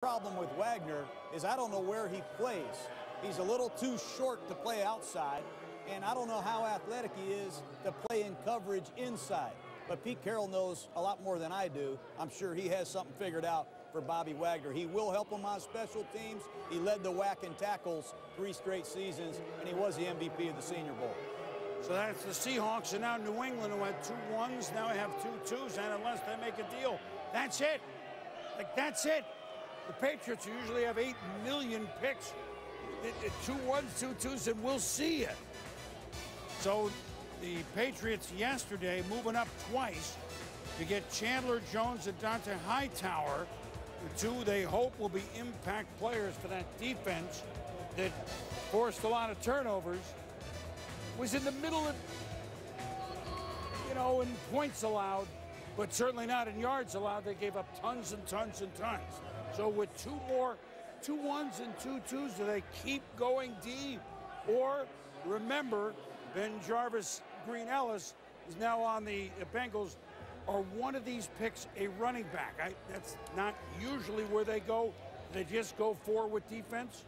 problem with Wagner is I don't know where he plays. He's a little too short to play outside, and I don't know how athletic he is to play in coverage inside. But Pete Carroll knows a lot more than I do. I'm sure he has something figured out for Bobby Wagner. He will help him on special teams. He led the WAC in tackles 3 straight seasons, and he was the MVP of the Senior Bowl. So that's the Seahawks, and now New England, who had 2 1s, now have 2 2s, and unless they make a deal, that's it. Like, that's it. The Patriots usually have 8 million picks. 2 1s, 2 2s, and we'll see it. So the Patriots yesterday moving up twice to get Chandler Jones and Dante Hightower, the 2 they hope will be impact players for that defense that forced a lot of turnovers. Was in the middle of, in points allowed, but certainly not in yards allowed. They gave up tons and tons and tons. So with 2 more 2 1s and 2 2s, do they keep going D? Or remember, Ben Jarvis Green Ellis is now on the Bengals. Are one of these picks a running back? That's not usually where they go. They just go forward with defense.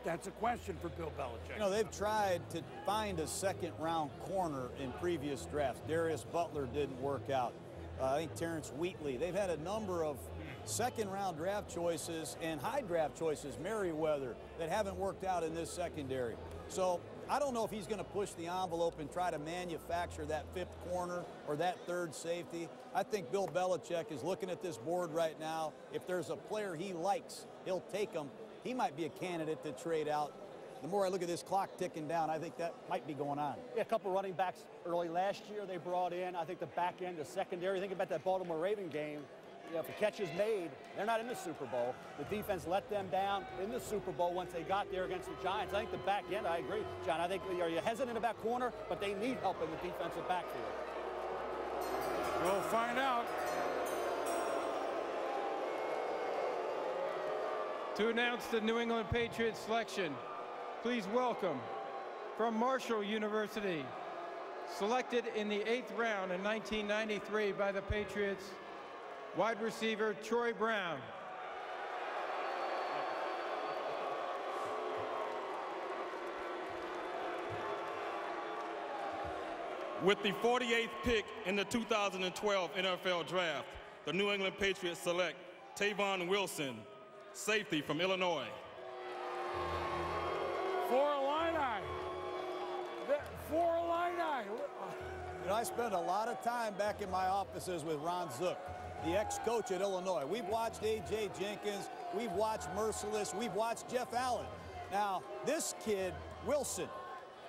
That's a question for Bill Belichick. They've tried to find a second-round corner in previous drafts. Darius Butler didn't work out. I think Terrence Wheatley. They've had a number of second-round draft choices and high draft choices, Merriweather, that haven't worked out in this secondary. So I don't know if he's going to push the envelope and try to manufacture that 5th corner or that 3rd safety. I think Bill Belichick is looking at this board right now. If there's a player he likes, he'll take him. He might be a candidate to trade out. The more I look at this clock ticking down, I think that might be going on. Yeah, a couple running backs early last year they brought in. I think the back end, the secondary. Think about that Baltimore Raven game. If the catch is made, they're not in the Super Bowl. The defense let them down in the Super Bowl once they got there against the Giants. I think the back end, I agree, John. I think you're hesitant about corner, but they need help in the defensive backfield. We'll find out. To announce the New England Patriots selection, please welcome from Marshall University, selected in the 8th round in 1993 by the Patriots, wide receiver Troy Brown. With the 48th pick in the 2012 NFL Draft, the New England Patriots select Tavon Wilson, safety from Illinois. For Illini. For Illini. I spend a lot of time back in my offices with Ron Zook, the ex-coach at Illinois. We've watched A.J. Jenkins. We've watched Merciless. We've watched Jeff Allen. Now, this kid, Wilson,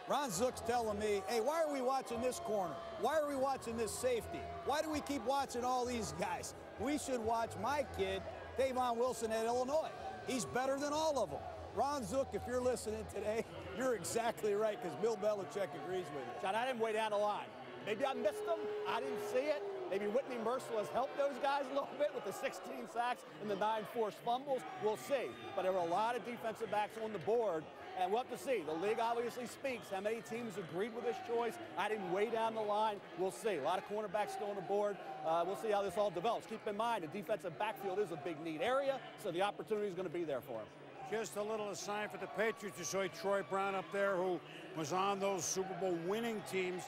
Ron Zook's telling me, hey, why are we watching this corner? Why are we watching this safety? Why do we keep watching all these guys? We should watch my kid, Tavon Wilson at Illinois. He's better than all of them. Ron Zook, if you're listening today, you're exactly right, because Bill Belichick agrees with you. John, I didn't way down the line. Maybe I missed them. I didn't see it. Maybe Whitney Merciless has helped those guys a little bit with the 16 sacks and the 9 forced fumbles. We'll see. But there were a lot of defensive backs on the board, and we'll have to see. The league obviously speaks. How many teams agreed with this choice? I didn't way down the line. We'll see. A lot of cornerbacks still on the board. We'll see how this all develops. Keep in mind, the defensive backfield is a big need area, so the opportunity is going to be there for him. Just a little aside for the Patriots. You saw Troy Brown up there, who was on those Super Bowl winning teams.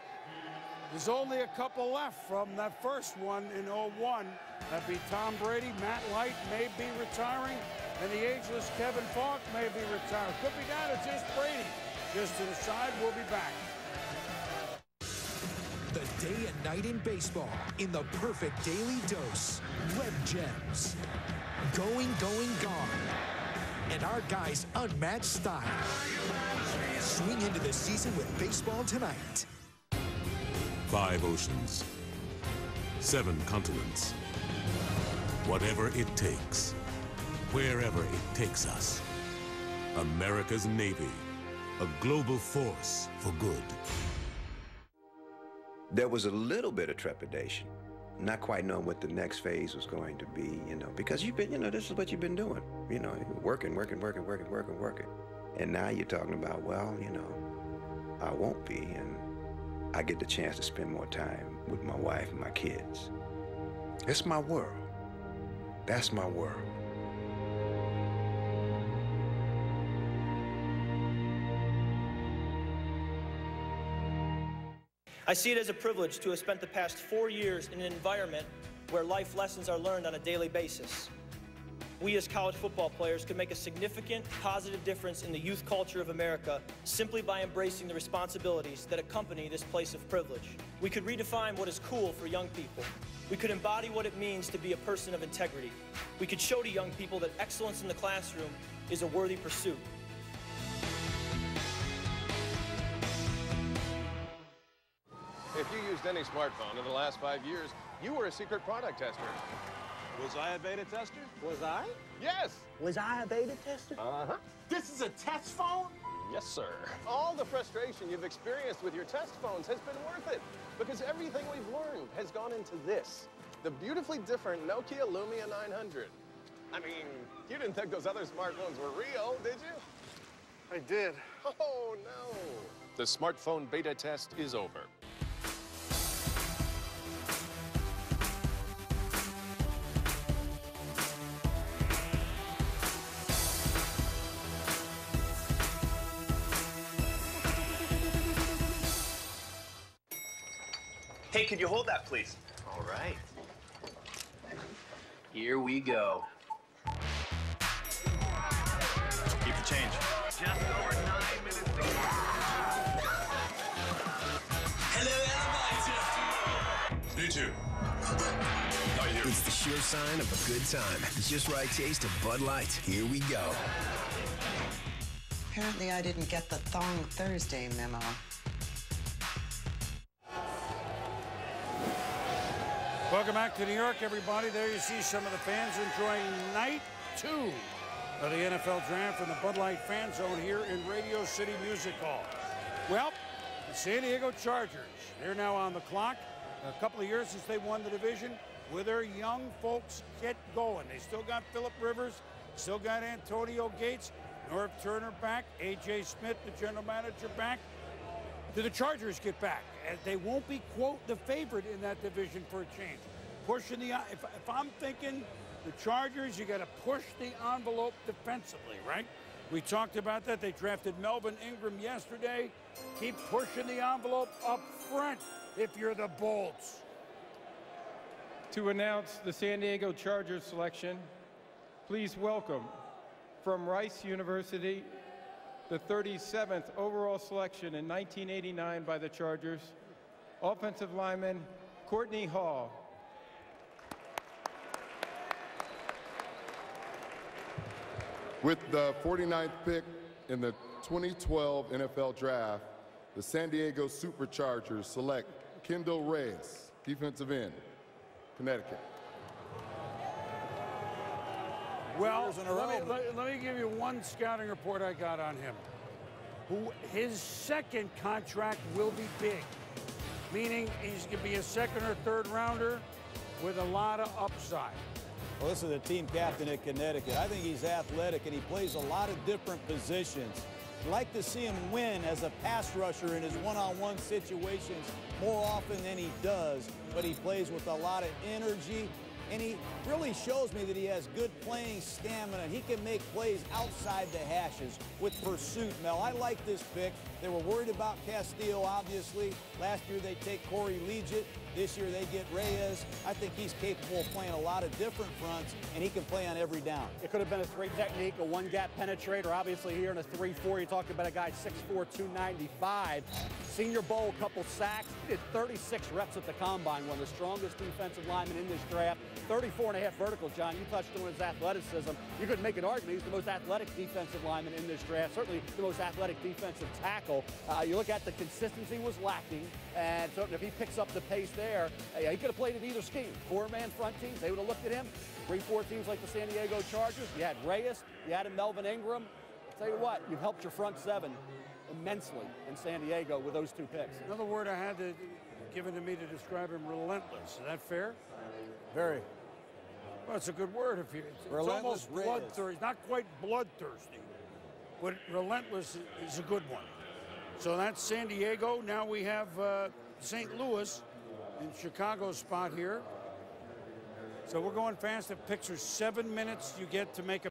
There's only a couple left from that first one in 01. That'd be Tom Brady. Matt Light may be retiring, and the ageless Kevin Falk may be retiring. Could be down to just Brady. Just to the side, we'll be back. The day and night in baseball in the perfect daily dose. Red Gems. Going, gone. And our guys' unmatched style. Swing into the season with Baseball Tonight. 5 oceans, 7 continents. Whatever it takes, wherever it takes us. America's Navy, a global force for good. There was a little bit of trepidation, not quite knowing what the next phase was going to be, because you've been, this is what you've been doing, working. And now you're talking about, well, I won't be, and I get the chance to spend more time with my wife and my kids. It's my world. That's my world. I see it as a privilege to have spent the past 4 years in an environment where life lessons are learned on a daily basis. We as college football players could make a significant positive difference in the youth culture of America simply by embracing the responsibilities that accompany this place of privilege. We could redefine what is cool for young people. We could embody what it means to be a person of integrity. We could show to young people that excellence in the classroom is a worthy pursuit. If you used any smartphone in the last 5 years, you were a secret product tester. Was I a beta tester? Was I? Yes. Was I a beta tester? Uh-huh. This is a test phone? Yes, sir. All the frustration you've experienced with your test phones has been worth it, because everything we've learned has gone into this, the beautifully different Nokia Lumia 900. I mean, you didn't think those other smartphones were real, did you? I did. Oh, no. The smartphone beta test is over. Hey, could you hold that, please? All right. Here we go. Keep the change. Just over 9 minutes to go. Hello, everybody. Me too. How are you? It's the sure sign of a good time. The just right taste of Bud Light. Here we go. Apparently I didn't get the Thong Thursday memo. Welcome back to New York, everybody. There you see some of the fans enjoying night 2 of the NFL Draft in the Bud Light Fan Zone here in Radio City Music Hall. Well, the San Diego Chargers, they're now on the clock. A couple of years since they won the division. Will their young folks get going? They still got Phillip Rivers, still got Antonio Gates, Norv Turner back, A.J. Smith, the general manager, back. Do the Chargers get back? They won't be, quote, the favorite in that division for a change. Pushing the, if I'm thinking the Chargers, you got to push the envelope defensively, right? We talked about that. They drafted Melvin Ingram yesterday. Keep pushing the envelope up front if you're the Bolts. To announce the San Diego Chargers selection, please welcome from Rice University, the 37th overall selection in 1989 by the Chargers, offensive lineman Courtney Hall. With the 49th pick in the 2012 NFL Draft, the San Diego Superchargers select Kendall Reyes, defensive end, Connecticut. Well, let me give you one scouting report I got on him. His second contract will be big, meaning he's going to be a second or third rounder with a lot of upside. Well, this is the team captain at Connecticut. I think he's athletic, and he plays a lot of different positions. I'd like to see him win as a pass rusher in his one-on-one situations more often than he does, but he plays with a lot of energy, and he really shows me that he has good playing stamina. He can make plays outside the hashes with pursuit, Mel. I like this pick. They were worried about Castillo, obviously. Last year they take Corey Liuget. This year they get Reyes. I think he's capable of playing a lot of different fronts, and he can play on every down. It could have been a three technique, a one-gap penetrator. Obviously here in a 3-4, you're talking about a guy 6'4", 295. Senior Bowl, couple sacks. He did 36 reps at the Combine, one of the strongest defensive linemen in this draft. 34.5 vertical, John. You touched on his athleticism. You could make an argument he's the most athletic defensive lineman in this draft, certainly the most athletic defensive tackle. You look at the consistency was lacking, and so if he picks up the pace there, he could have played in either scheme. 4-man front teams, they would have looked at him. 3-4 teams like the San Diego Chargers. You had Reyes, you had Melvin Ingram. I'll tell you what, you've helped your front seven immensely in San Diego with those two picks. Another word I had given to me to describe him, relentless. Is that fair? Very. Well, it's a good word. It's almost bloodthirsty. Not quite bloodthirsty, but relentless is a good one. So that's San Diego. Now we have St. Louis in Chicago's spot here. So we're going fast. The picks are 7 minutes you get to make a